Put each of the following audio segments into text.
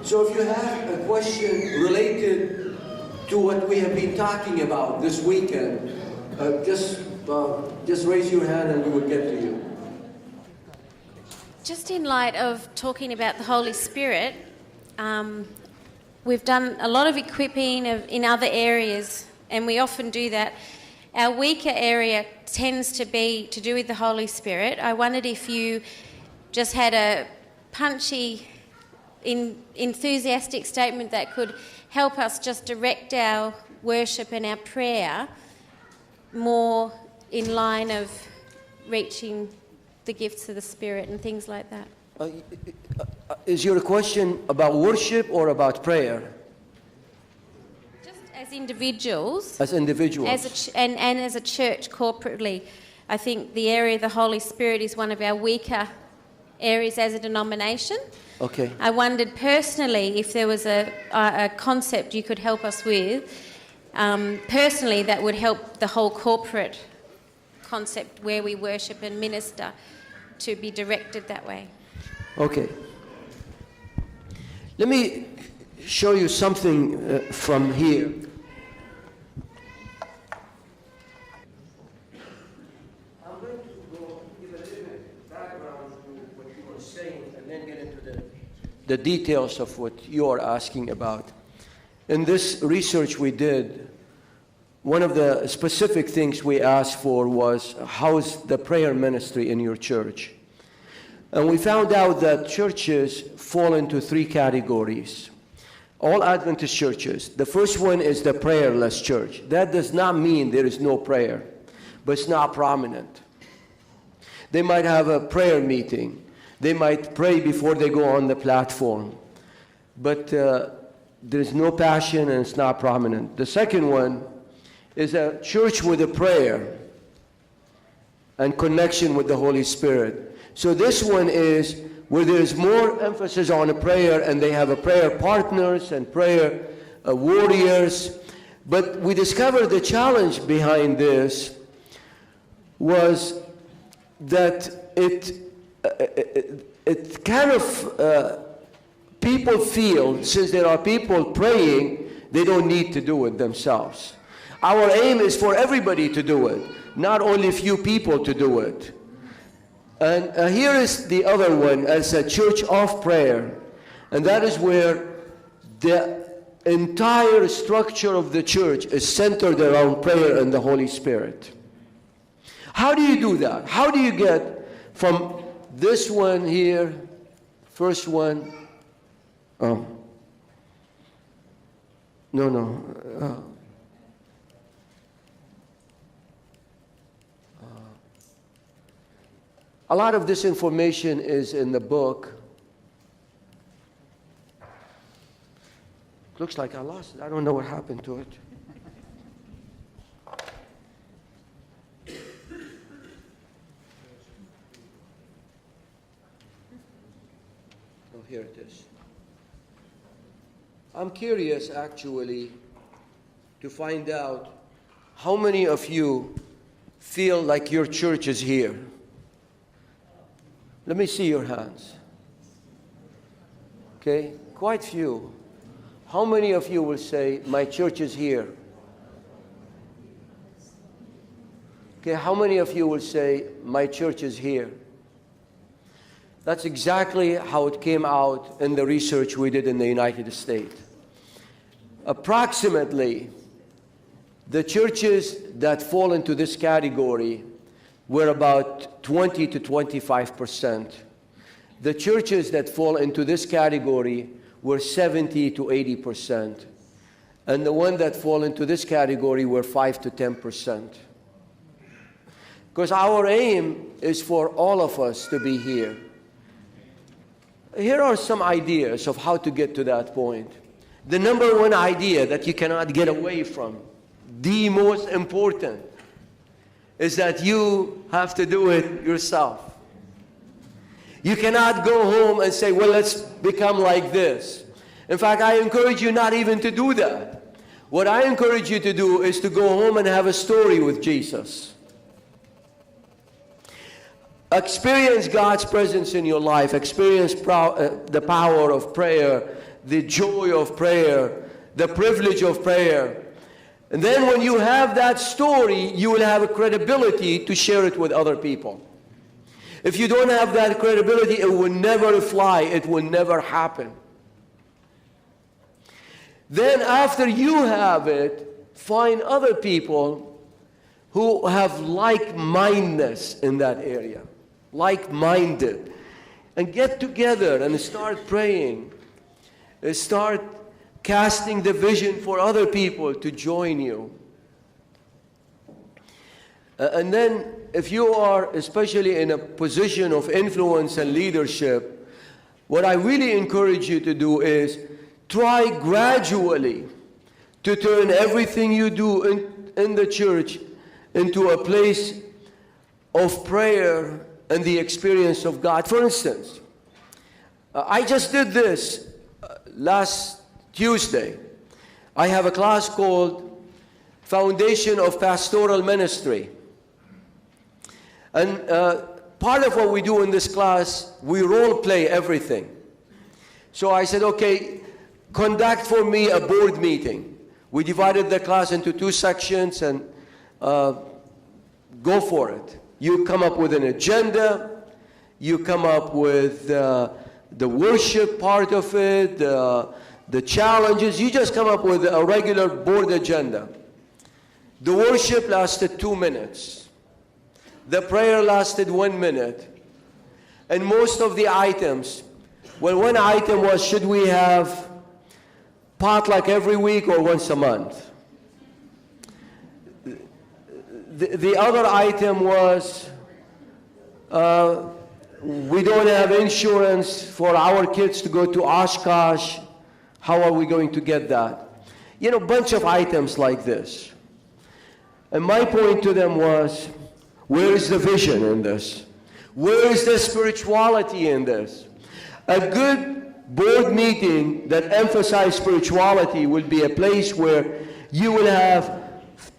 So if you have a question related to what we have been talking about this weekend, just raise your hand and we will get to you. Just in light of talking about the Holy Spirit, we've done a lot of equipping in other areas, and we often do that. Our weaker area tends to be to do with the Holy Spirit. I wondered if you just had a punchy, enthusiastic statement that could help us just direct our worship and our prayer more in line of reaching the gifts of the Spirit and things like that. Is your question about worship or about prayer? Just as individuals. As individuals. And as a church corporately. I think the area of the Holy Spirit is one of our weaker areas as a denomination. Okay. I wondered personally if there was a concept you could help us with, personally, that would help the whole corporate concept where we worship and minister to be directed that way. Okay. Let me show you something from here. I'm going to go give a little bit background to what you were saying and then get into the details of what you are asking about. In this research we did, one of the specific things we asked for was, how's the prayer ministry in your church? And we found out that churches fall into three categories. All Adventist churches. The first one is the prayerless church. That does not mean there is no prayer, but it's not prominent. They might have a prayer meeting. They might pray before they go on the platform. But there's no passion and it's not prominent. The second one is a church with a prayer and connection with the Holy Spirit. So this one is where there's more emphasis on a prayer, and they have a prayer partners and prayer warriors. But we discovered the challenge behind this was that it kind of people feel, since there are people praying, they don't need to do it themselves. Our aim is for everybody to do it, not only a few people to do it. And here is the other one, as a church of prayer. And that is where the entire structure of the church is centered around prayer and the Holy Spirit. How do you do that? How do you get from this one here, first one, a lot of this information is in the book. Looks like I lost it. I don't know what happened to it. Oh, here it is. I'm curious, actually, to find out how many of you feel like your church is here. Let me see your hands. Okay, quite few. How many of you will say, my church is here? Okay, how many of you will say, my church is here? That's exactly how it came out in the research we did in the United States. Approximately, the churches that fall into this category were about 20 to 25%. The churches that fall into this category were 70 to 80%. And the ones that fall into this category were 5 to 10%. Because our aim is for all of us to be here. Here are some ideas of how to get to that point. The number one idea that you cannot get away from, the most important, is that you have to do it yourself. You cannot go home and say, well, let's become like this. In fact, I encourage you not even to do that. What I encourage you to do is to go home and have a story with Jesus. Experience God's presence in your life. Experience the power of prayer, the joy of prayer, the privilege of prayer. And then when you have that story, you will have a credibility to share it with other people. If you don't have that credibility, it will never fly. It will never happen. Then after you have it, find other people who have like-mindedness in that area, like-minded, and get together and start praying. Start casting the vision for other people to join you. And then if you are especially in a position of influence and leadership, what I really encourage you to do is try gradually to turn everything you do in the church into a place of prayer and the experience of God. For instance, I just did this last Tuesday. I have a class called Foundation of Pastoral Ministry. And part of what we do in this class, we role play everything. So I said, okay, conduct for me a board meeting. We divided the class into 2 sections and go for it. You come up with an agenda. You come up with the worship part of it, the challenges. You just come up with a regular board agenda. The worship lasted 2 minutes. The prayer lasted 1 minute. And most of the items, well, one item was, should we have potluck every week or once a month? The other item was, we don't have insurance for our kids to go to Oshkosh. How are we going to get that? You know, a bunch of items like this. And my point to them was, where is the vision in this? Where is the spirituality in this? A good board meeting that emphasizes spirituality will be a place where you will have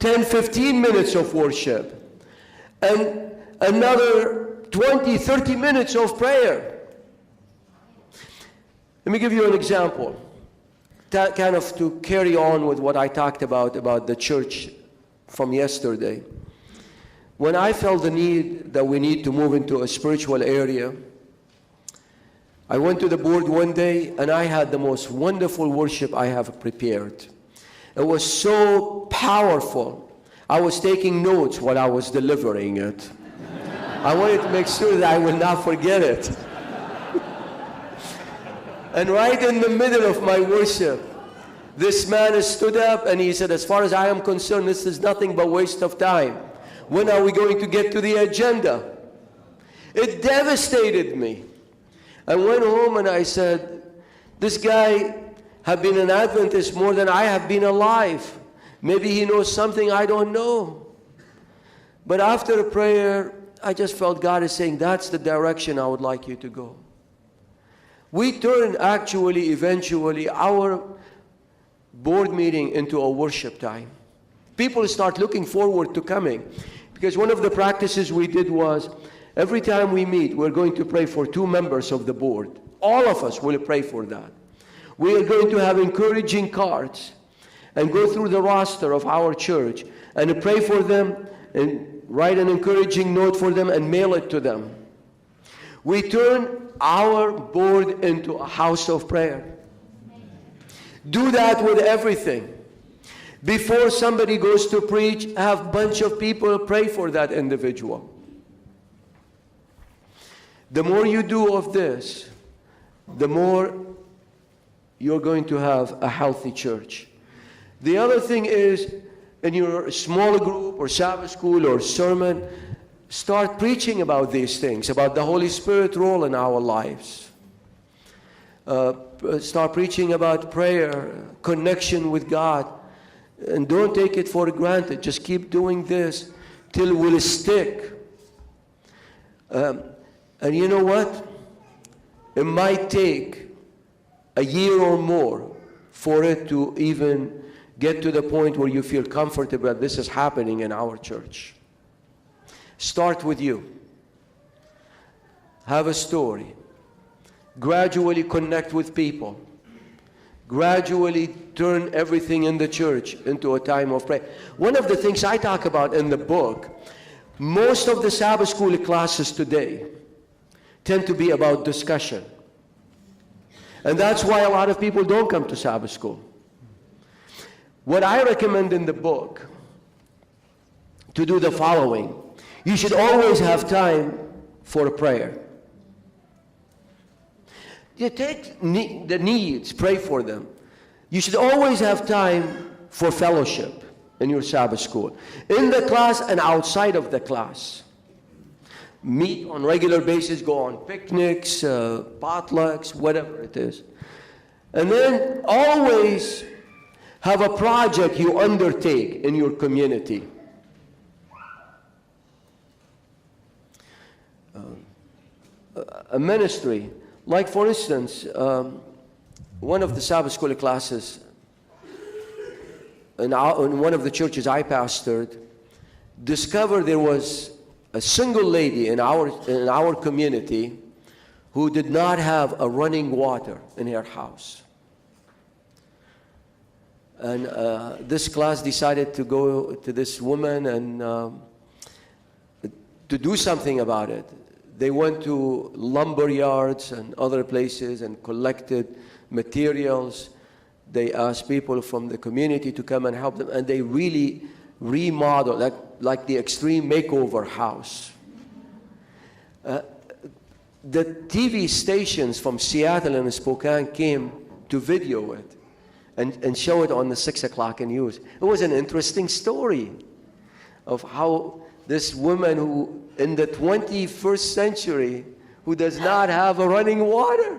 10, 15 minutes of worship and another 20, 30 minutes of prayer. Let me give you an example, kind of to carry on with what I talked about the church from yesterday. When I felt the need that we need to move into a spiritual area, I went to the board one day and I had the most wonderful worship I have prepared. It was so powerful. I was taking notes while I was delivering it. I wanted to make sure that I will not forget it. And right in the middle of my worship, this man stood up and he said, as far as I am concerned, this is nothing but waste of time. When are we going to get to the agenda? It devastated me. I went home and I said, this guy has been an Adventist more than I have been alive. Maybe he knows something I don't know. But after a prayer, I just felt God is saying, that's the direction I would like you to go. We turned actually, eventually, our board meeting into a worship time. People start looking forward to coming. Because one of the practices we did was, every time we meet, we're going to pray for 2 members of the board. All of us will pray for that. We are going to have encouraging cards and go through the roster of our church and pray for them and write an encouraging note for them and mail it to them. We turn our board into a house of prayer. Do that with everything. Before somebody goes to preach, have a bunch of people pray for that individual. The more you do of this, the more you're going to have a healthy church. The other thing is, in your small group or Sabbath school or sermon, start preaching about these things, about the Holy Spirit role in our lives. Start preaching about prayer, connection with God. And don't take it for granted. Just keep doing this till it will stick. And you know what? It might take a year or more for it to even get to the point where you feel comfortable that this is happening in our church. Start with you. Have a story. Gradually connect with people. gradually turn everything in the church into a time of prayer. One of the things I talk about in the book, most of the Sabbath school classes today tend to be about discussion. And that's why a lot of people don't come to Sabbath school. What I recommend in the book to do the following: you should always have time for a prayer. You take the needs, pray for them. You should always have time for fellowship in your Sabbath school, in the class and outside of the class. Meet on regular basis, go on picnics, potlucks, whatever it is. And then always have a project you undertake in your community. A ministry, like for instance, one of the Sabbath school classes in one of the churches I pastored, discovered there was a single lady in our community who did not have a running water in her house. And this class decided to go to this woman and to do something about it. They went to lumber yards and other places and collected materials. They asked people from the community to come and help them, and they really remodeled, like the extreme makeover house. The TV stations from Seattle and Spokane came to video it and show it on the 6 o'clock news. It was an interesting story of how this woman who, in the 21st century, who does not have a running water,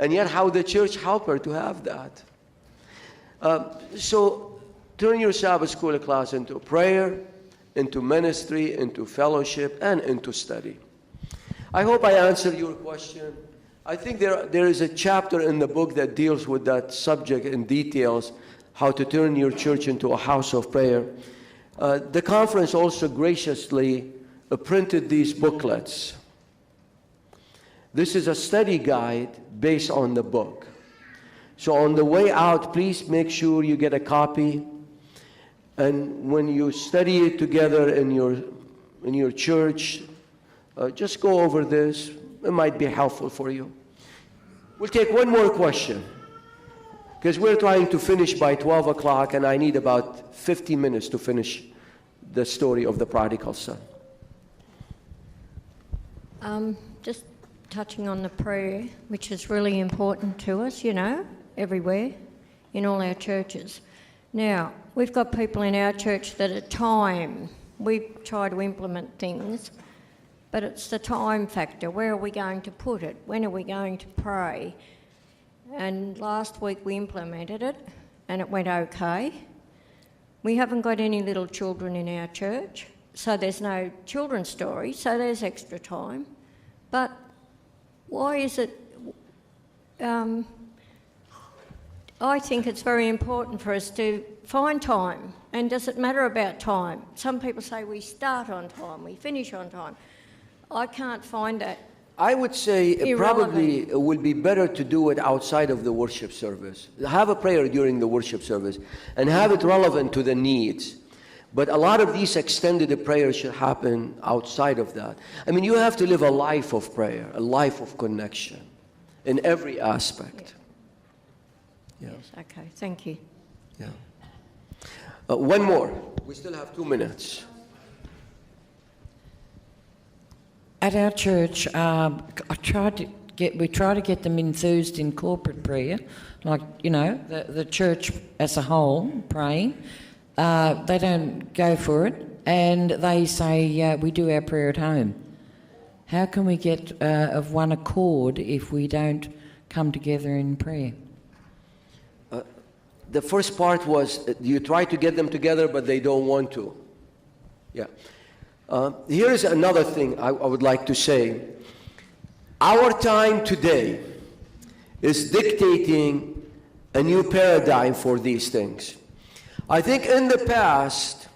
and yet how the church helped her to have that. So turn your Sabbath school class into prayer, into ministry, into fellowship, and into study. I hope I answered your question. I think there is a chapter in the book that deals with that subject in details, how to turn your church into a house of prayer. The conference also graciously printed these booklets. This is a study guide based on the book. So on the way out, please make sure you get a copy. And when you study it together in your church, just go over this. It might be helpful for you. We'll take one more question, because we're trying to finish by 12 o'clock, and I need about 50 minutes to finish the story of the prodigal son. Just touching on the prayer, which is really important to us, everywhere, in all our churches. Now, we've got people in our church that at time, we try to implement things, but it's the time factor. Where are we going to put it? When are we going to pray? And last week we implemented it, and it went okay. We haven't got any little children in our church, so there's no children's story, so there's extra time. But why is it... I think it's very important for us to find time. And does it matter about time? Some people say we start on time, we finish on time. I can't find that. I would say it probably would be better to do it outside of the worship service. Have a prayer during the worship service and have it relevant to the needs. But a lot of these extended prayers should happen outside of that. I mean, you have to live a life of prayer, a life of connection in every aspect. Yeah. Yes, okay, thank you. Yeah. One more. We still have 2 minutes. At our church, we try to get them enthused in corporate prayer, like, the church as a whole praying. They don't go for it, and they say, we do our prayer at home. How can we get of one accord if we don't come together in prayer? The first part was you try to get them together, but they don't want to. Yeah. Here's another thing I would like to say. Our time today is dictating a new paradigm for these things. I think in the past,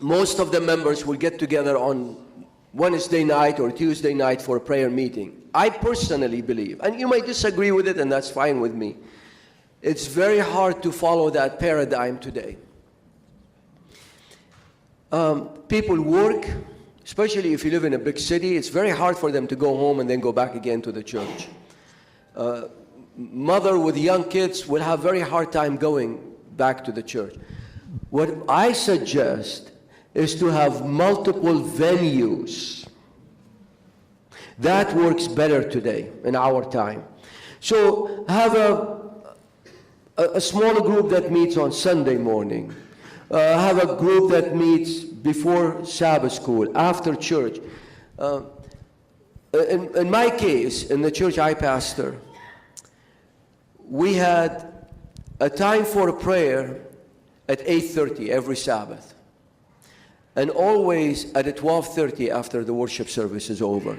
most of the members would get together on Wednesday night or Tuesday night for a prayer meeting. I personally believe, and you might disagree with it, and that's fine with me, it's very hard to follow that paradigm today. People work, especially if you live in a big city, it's very hard for them to go home and then go back again to the church. Mother with young kids will have very hard time going back to the church. What I suggest is to have multiple venues. That works better today in our time. So have a smaller group that meets on Sunday morning. Have a group that meets before Sabbath school, after church. In my case, in the church I pastor, we had a time for prayer at 8:30 every Sabbath, and always at 12:30 after the worship service is over.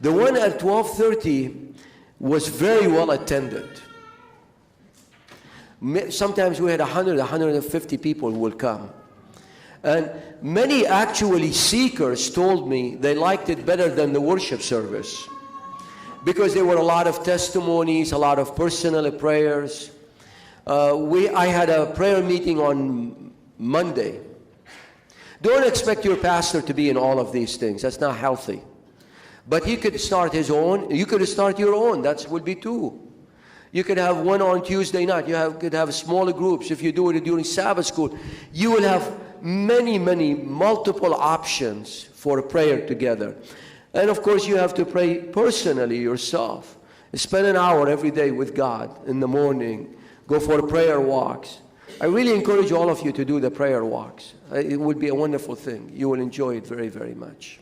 The one at 12:30 was very well attended. Sometimes we had 100, 150 people who will come. And many actually seekers told me they liked it better than the worship service, because there were a lot of testimonies, a lot of personal prayers. I had a prayer meeting on Monday. Don't expect your pastor to be in all of these things. That's not healthy. But he could start his own. You could start your own. That would be two. You could have one on Tuesday night. Could have smaller groups. If you do it during Sabbath school, you will have many, multiple options for prayer together. And of course, you have to pray personally yourself. Spend an hour every day with God in the morning. Go for prayer walks. I really encourage all of you to do the prayer walks. It would be a wonderful thing. You will enjoy it very, very much.